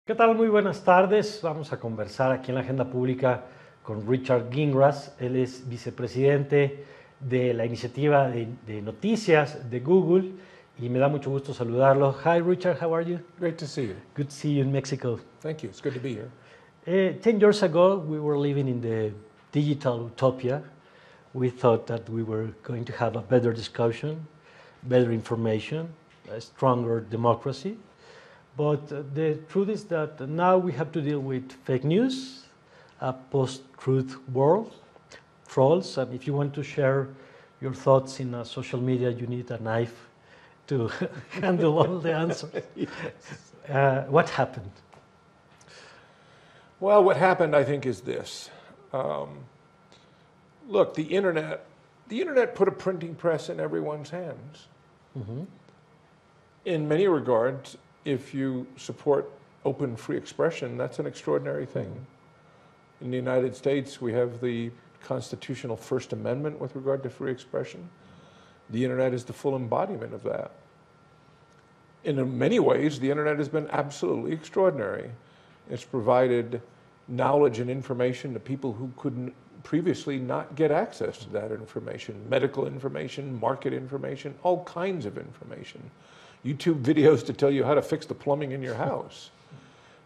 ¿Qué tal? Muy buenas tardes. Vamos a conversar aquí en la Agenda Pública con Richard Gingras. Él es vicepresidente de la iniciativa de Noticias de Google y me da mucho gusto saludarlo. Hi Richard, how are you? Great to see you. Good to see you in Mexico. Thank you. It's good to be here. 10 years ago, we were living in the digital utopia. We thought that we were going to have a better discussion, better information, a stronger democracy. But the truth is that now we have to deal with fake news, a post-truth world, trolls, and if you want to share your thoughts in social media, you need a knife to handle all the answers. Yes. What happened? Well, what happened, I think, is this. Look, the internet put a printing press in everyone's hands. Mm-hmm. In many regards, if you support open free expression, that's an extraordinary thing. In the United States, we have the constitutional First Amendment with regard to free expression. The internet is the full embodiment of that. In many ways, the internet has been absolutely extraordinary. It's provided knowledge and information to people who couldn't previously not get access to that information, medical information, market information, all kinds of information. YouTube videos to tell you how to fix the plumbing in your house.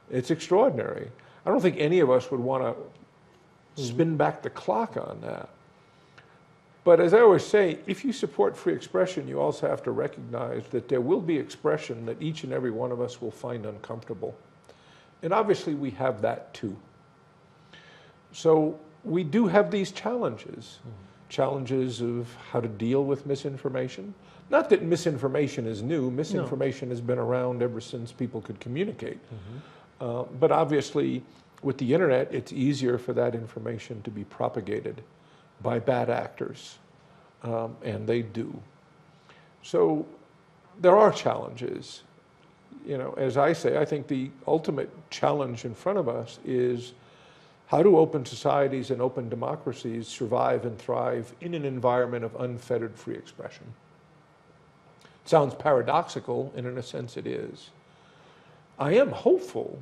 It's extraordinary. I don't think any of us would want to spin back the clock on that. But as I always say, if you support free expression, you also have to recognize that there will be expression that each and every one of us will find uncomfortable. And obviously we have that too. So we do have these challenges. Challenges of how to deal with misinformation. Not that misinformation is new. Misinformation has been around ever since people could communicate. But obviously, with the internet, it's easier for that information to be propagated by bad actors, and they do. So there are challenges. You know, as I say, I think the ultimate challenge in front of us is how do open societies and open democracies survive and thrive in an environment of unfettered free expression? It sounds paradoxical, and in a sense it is. I am hopeful,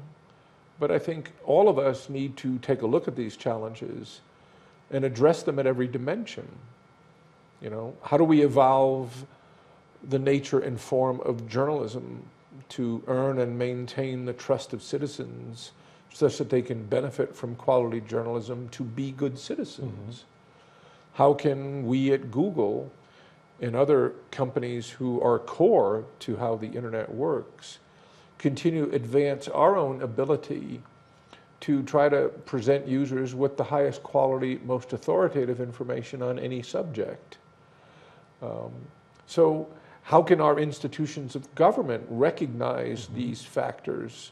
but I think all of us need to take a look at these challenges and address them at every dimension. You know, how do we evolve the nature and form of journalism to earn and maintain the trust of citizens such that they can benefit from quality journalism to be good citizens? How can we at Google and other companies who are core to how the internet works continue to advance our own ability to try to present users with the highest quality, most authoritative information on any subject? So how can our institutions of government recognize these factors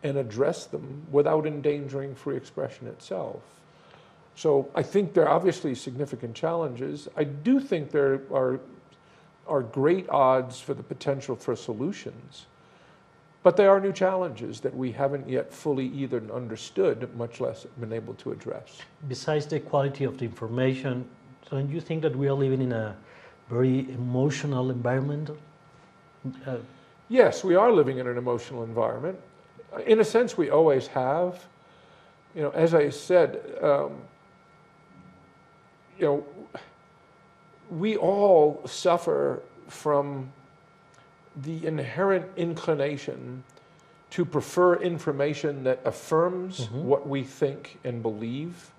and address them without endangering free expression itself? So I think there are obviously significant challenges. I do think there are great odds for the potential for solutions. But there are new challenges that we haven't yet fully either understood, much less been able to address. Besides the quality of the information, don't you think that we are living in a very emotional environment? Yes, we are living in an emotional environment. In a sense, we always have. You know, as I said, you know, we all suffer from the inherent inclination to prefer information that affirms what we think and believe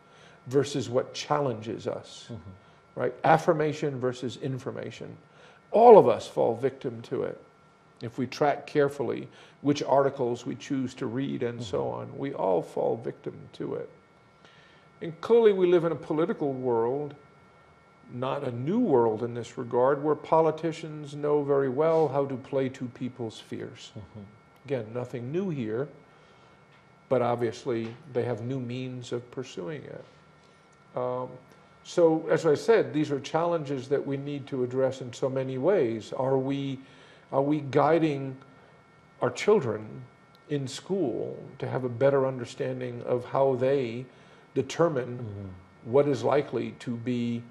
versus what challenges us, right? Affirmation versus information. All of us fall victim to it. If we track carefully which articles we choose to read and so on, we all fall victim to it. And clearly we live in a political world, not a new world in this regard, where politicians know very well how to play to people's fears. Again, nothing new here, but obviously they have new means of pursuing it. So, as I said, these are challenges that we need to address in so many ways. Are we guiding our children in school to have a better understanding of how they determine what is likely to be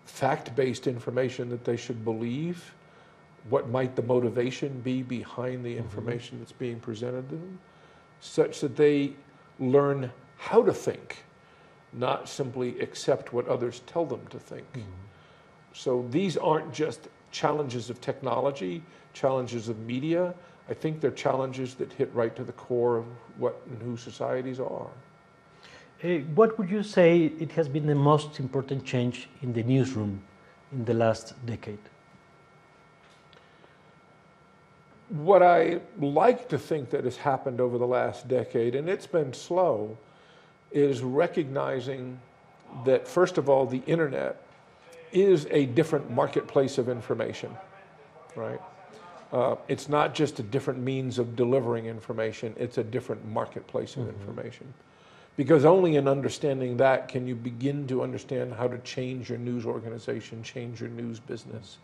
fact-based information that they should believe? What might the motivation be behind the information that's being presented to them? such that they learn how to think, not simply accept what others tell them to think. So these aren't just challenges of technology, challenges of media. I think they're challenges that hit right to the core of what and who societies are. What would you say it has been the most important change in the newsroom in the last decade? What I like to think that has happened over the last decade, and it's been slow, is recognizing that, first of all, the internet is a different marketplace of information, right? It's not just a different means of delivering information, it's a different marketplace of information. Because only in understanding that can you begin to understand how to change your news organization, change your news business.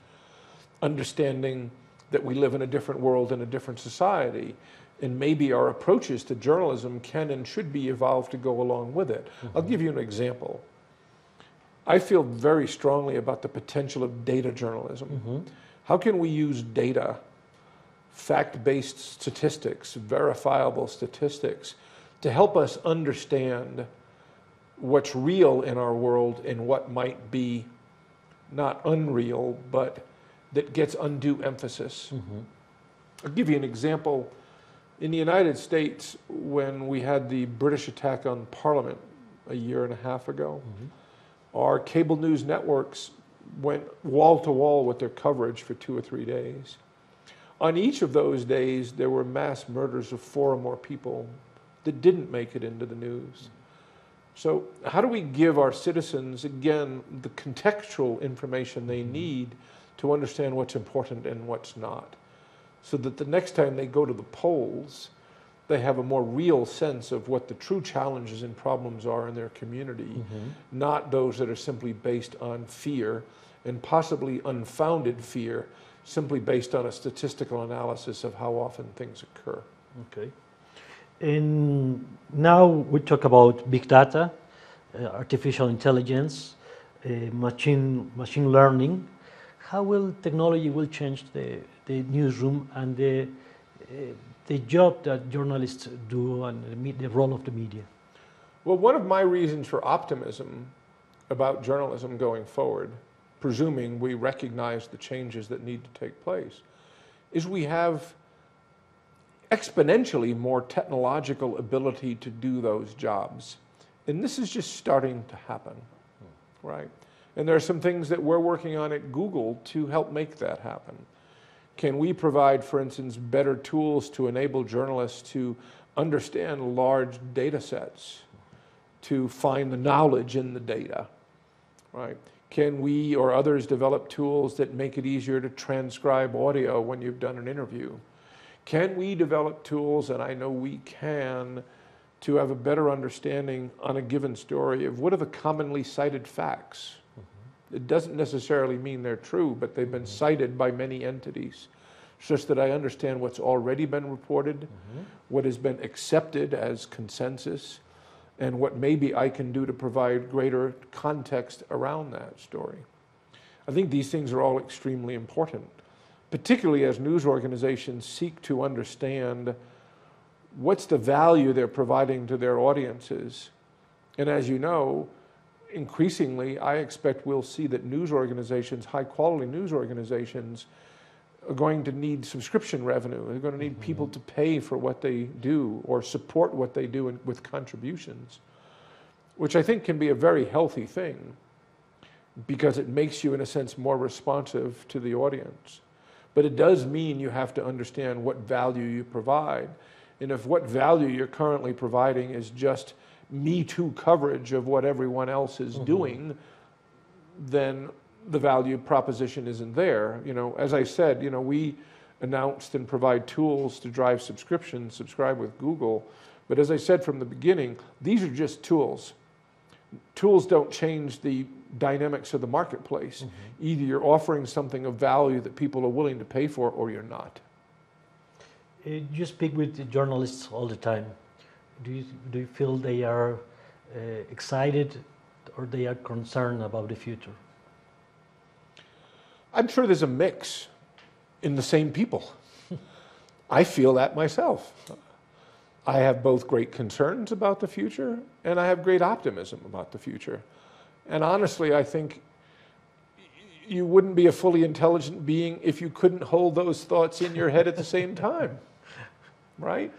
Understanding that we live in a different world and a different society, and maybe our approaches to journalism can and should be evolved to go along with it. I'll give you an example. I feel very strongly about the potential of data journalism. How can we use data, fact-based statistics, verifiable statistics, to help us understand what's real in our world and what might be not unreal, but that gets undue emphasis. I'll give you an example. In the United States, when we had the British attack on Parliament a year and a half ago, our cable news networks went wall to wall with their coverage for 2 or 3 days. On each of those days, there were mass murders of 4 or more people that didn't make it into the news. So how do we give our citizens, again, the contextual information they need to understand what's important and what's not, so that the next time they go to the polls, they have a more real sense of what the true challenges and problems are in their community, not those that are simply based on fear, and possibly unfounded fear, simply based on a statistical analysis of how often things occur. Okay. And now we talk about big data, artificial intelligence, machine learning. How will technology will change the newsroom and the job that journalists do and the role of the media? Well, one of my reasons for optimism about journalism going forward, presuming we recognize the changes that need to take place, is we have exponentially more technological ability to do those jobs. And this is just starting to happen, right? And there are some things that we're working on at Google to help make that happen. Can we provide, for instance, better tools to enable journalists to understand large data sets, to find the knowledge in the data, right? Can we or others develop tools that make it easier to transcribe audio when you've done an interview? Can we develop tools, and I know we can, to have a better understanding on a given story of what are the commonly cited facts? It doesn't necessarily mean they're true, but they've been cited by many entities, such that I understand what's already been reported, what has been accepted as consensus, and what maybe I can do to provide greater context around that story. I think these things are all extremely important, particularly as news organizations seek to understand what's the value they're providing to their audiences. And as you know, increasingly, I expect we'll see that news organizations, high-quality news organizations, are going to need subscription revenue. They're going to need people to pay for what they do or support what they do with contributions, which I think can be a very healthy thing because it makes you, in a sense, more responsive to the audience. But it does mean you have to understand what value you provide. And if what value you're currently providing is just Me Too coverage of what everyone else is doing, then the value proposition isn't there. You know, as I said, you know, we announced and provide tools to drive subscriptions, subscribe with Google. But as I said from the beginning, these are just tools. Tools don't change the dynamics of the marketplace. Either you're offering something of value that people are willing to pay for, or you're not. You speak with the journalists all the time. Do you feel they are excited or they are concerned about the future? I'm sure there's a mix in the same people. I feel that myself. I have both great concerns about the future and I have great optimism about the future. And honestly, I think you wouldn't be a fully intelligent being if you couldn't hold those thoughts in your head at the same time, right?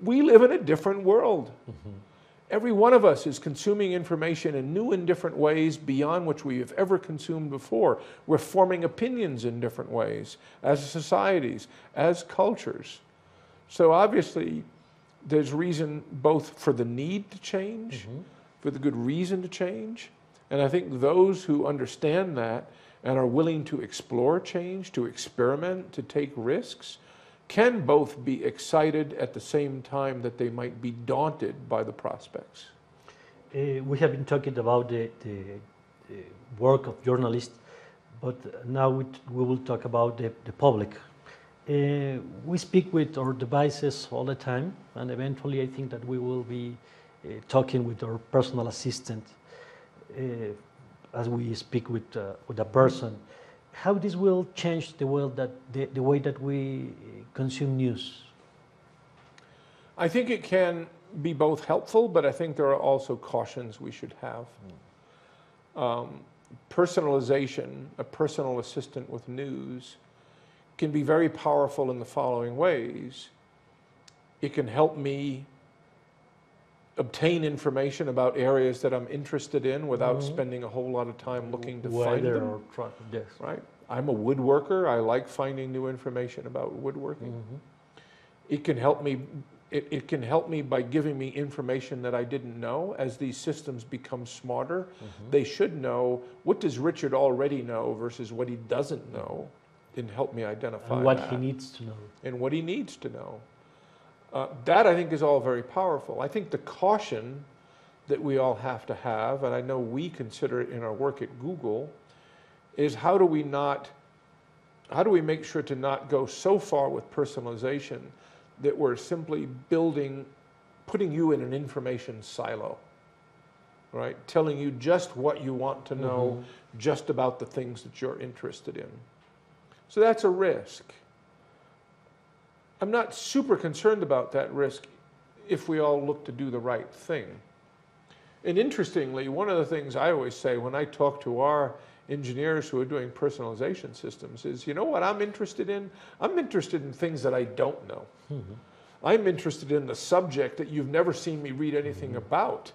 We live in a different world. Every one of us is consuming information in new and different ways beyond which we have ever consumed before. We're forming opinions in different ways as societies, as cultures. So obviously, there's reason both for the need to change, for the good reason to change. And I think those who understand that and are willing to explore change, to experiment, to take risks, can both be excited at the same time that they might be daunted by the prospects. We have been talking about the work of journalists, but now we will talk about the public. We speak with our devices all the time, and eventually I think that we will be talking with our personal assistant as we speak with a person. How this will change the way that we consume news? I think it can be both helpful, but I think there are also cautions we should have. Personalization, a personal assistant with news, can be very powerful in the following ways. It can help me obtain information about areas that I'm interested in without spending a whole lot of time looking to find them. Or yes. Right? I'm a woodworker. I like finding new information about woodworking. It can help me. It can help me by giving me information that I didn't know. As these systems become smarter, they should know what does Richard already know versus what he doesn't know, and help me identify and what that. he needs to know. And what he needs to know. That, I think, is all very powerful. I think the caution that we all have to have, and I know we consider it in our work at Google, is how do we make sure to not go so far with personalization that we're simply putting you in an information silo, right? Telling you just what you want to know, just about the things that you're interested in. So that's a risk. I'm not super concerned about that risk if we all look to do the right thing. And interestingly, one of the things I always say when I talk to our engineers who are doing personalization systems is, you know what I'm interested in? I'm interested in things that I don't know. I'm interested in the subject that you've never seen me read anything about,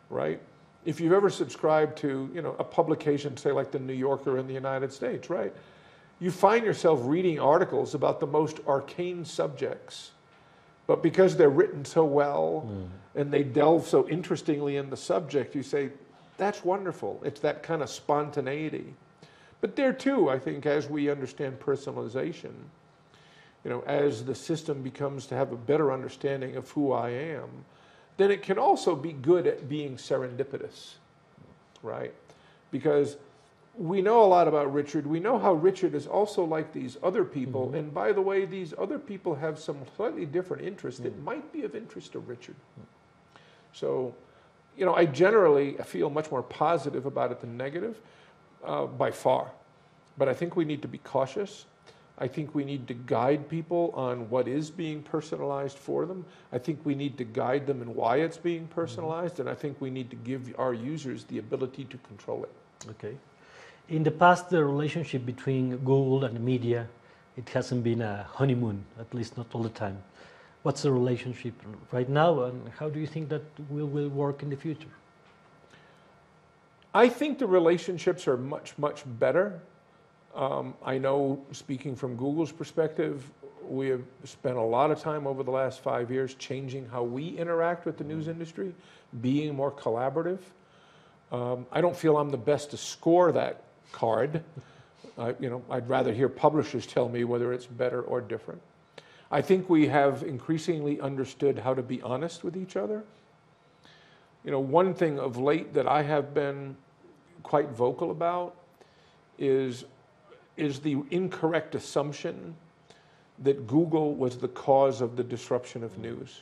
right? If you've ever subscribed to, a publication, say like the New Yorker in the United States, right? You find yourself reading articles about the most arcane subjects, but because they're written so well and they delve so interestingly in the subject, you say, that's wonderful. It's that kind of spontaneity. But there too, I think, as we understand personalization, as the system becomes to have a better understanding of who I am, then it can also be good at being serendipitous, right? Because we know a lot about Richard. We know how Richard is also like these other people. And by the way, these other people have some slightly different interests that might be of interest to Richard. So, I generally feel much more positive about it than negative, by far. But I think we need to be cautious. I think we need to guide people on what is being personalized for them. I think we need to guide them in why it's being personalized. And I think we need to give our users the ability to control it. Okay. In the past, the relationship between Google and the media, it hasn't been a honeymoon, at least not all the time. What's the relationship right now, and how do you think that will work in the future? I think the relationships are much, much better. I know, speaking from Google's perspective, we have spent a lot of time over the last 5 years changing how we interact with the news industry, being more collaborative. I don't feel I'm the best to score that card. I'd rather hear publishers tell me whether it's better or different. I think we have increasingly understood how to be honest with each other. One thing of late that I have been quite vocal about is the incorrect assumption that Google was the cause of the disruption of news,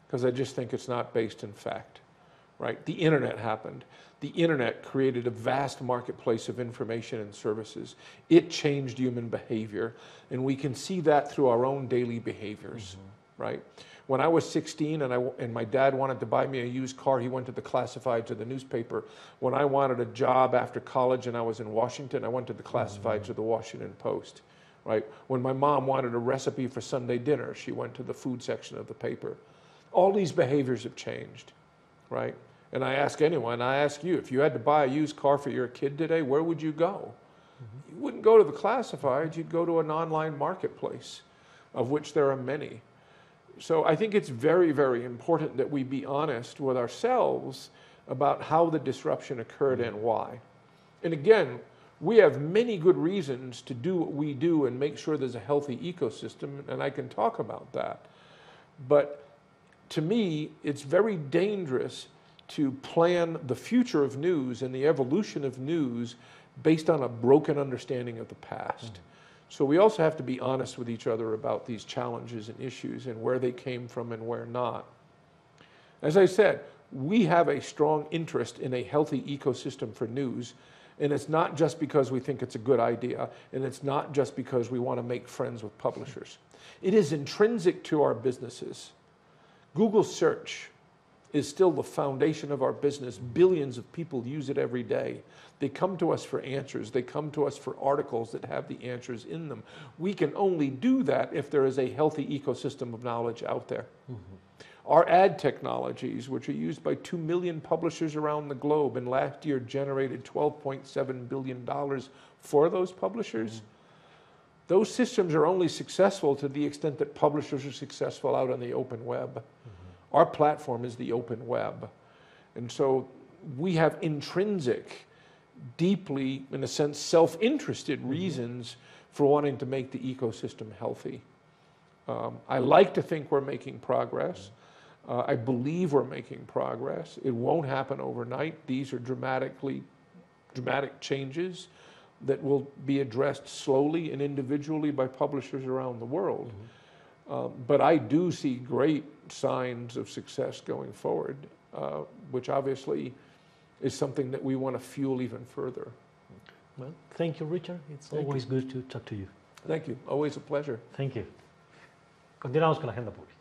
because I just think it's not based in fact, right? The internet happened. The internet created a vast marketplace of information and services. It changed human behavior, and we can see that through our own daily behaviors, right? When I was 16 and my dad wanted to buy me a used car, he went to the classifieds of the newspaper. When I wanted a job after college and I was in Washington, I went to the classifieds of the Washington Post, right? When my mom wanted a recipe for Sunday dinner, she went to the food section of the paper. All these behaviors have changed, right? And I ask anyone, I ask you, if you had to buy a used car for your kid today, where would you go? You wouldn't go to the classifieds, you'd go to an online marketplace, of which there are many. So I think it's very, very important that we be honest with ourselves about how the disruption occurred and why. And again, we have many good reasons to do what we do and make sure there's a healthy ecosystem, and I can talk about that. But to me, it's very dangerous to plan the future of news and the evolution of news based on a broken understanding of the past. So we also have to be honest with each other about these challenges and issues and where they came from and where not. As I said, we have a strong interest in a healthy ecosystem for news, and it's not just because we think it's a good idea, and it's not just because we want to make friends with publishers. It is intrinsic to our businesses. Google search is still the foundation of our business. Billions of people use it every day. They come to us for answers. They come to us for articles that have the answers in them. We can only do that if there is a healthy ecosystem of knowledge out there. Our ad technologies, which are used by 2 million publishers around the globe, and last year generated $12.7 billion for those publishers, those systems are only successful to the extent that publishers are successful out on the open web. Our platform is the open web. And so we have intrinsic, deeply, in a sense, self-interested reasons for wanting to make the ecosystem healthy. I like to think we're making progress. I believe we're making progress. It won't happen overnight. These are dramatic changes that will be addressed slowly and individually by publishers around the world. But I do see great signs of success going forward, which obviously is something that we want to fuel even further. Well, thank you, Richard. It's always good to talk to you. Thank you. Always a pleasure. Thank you. Continuamos con la agenda pública.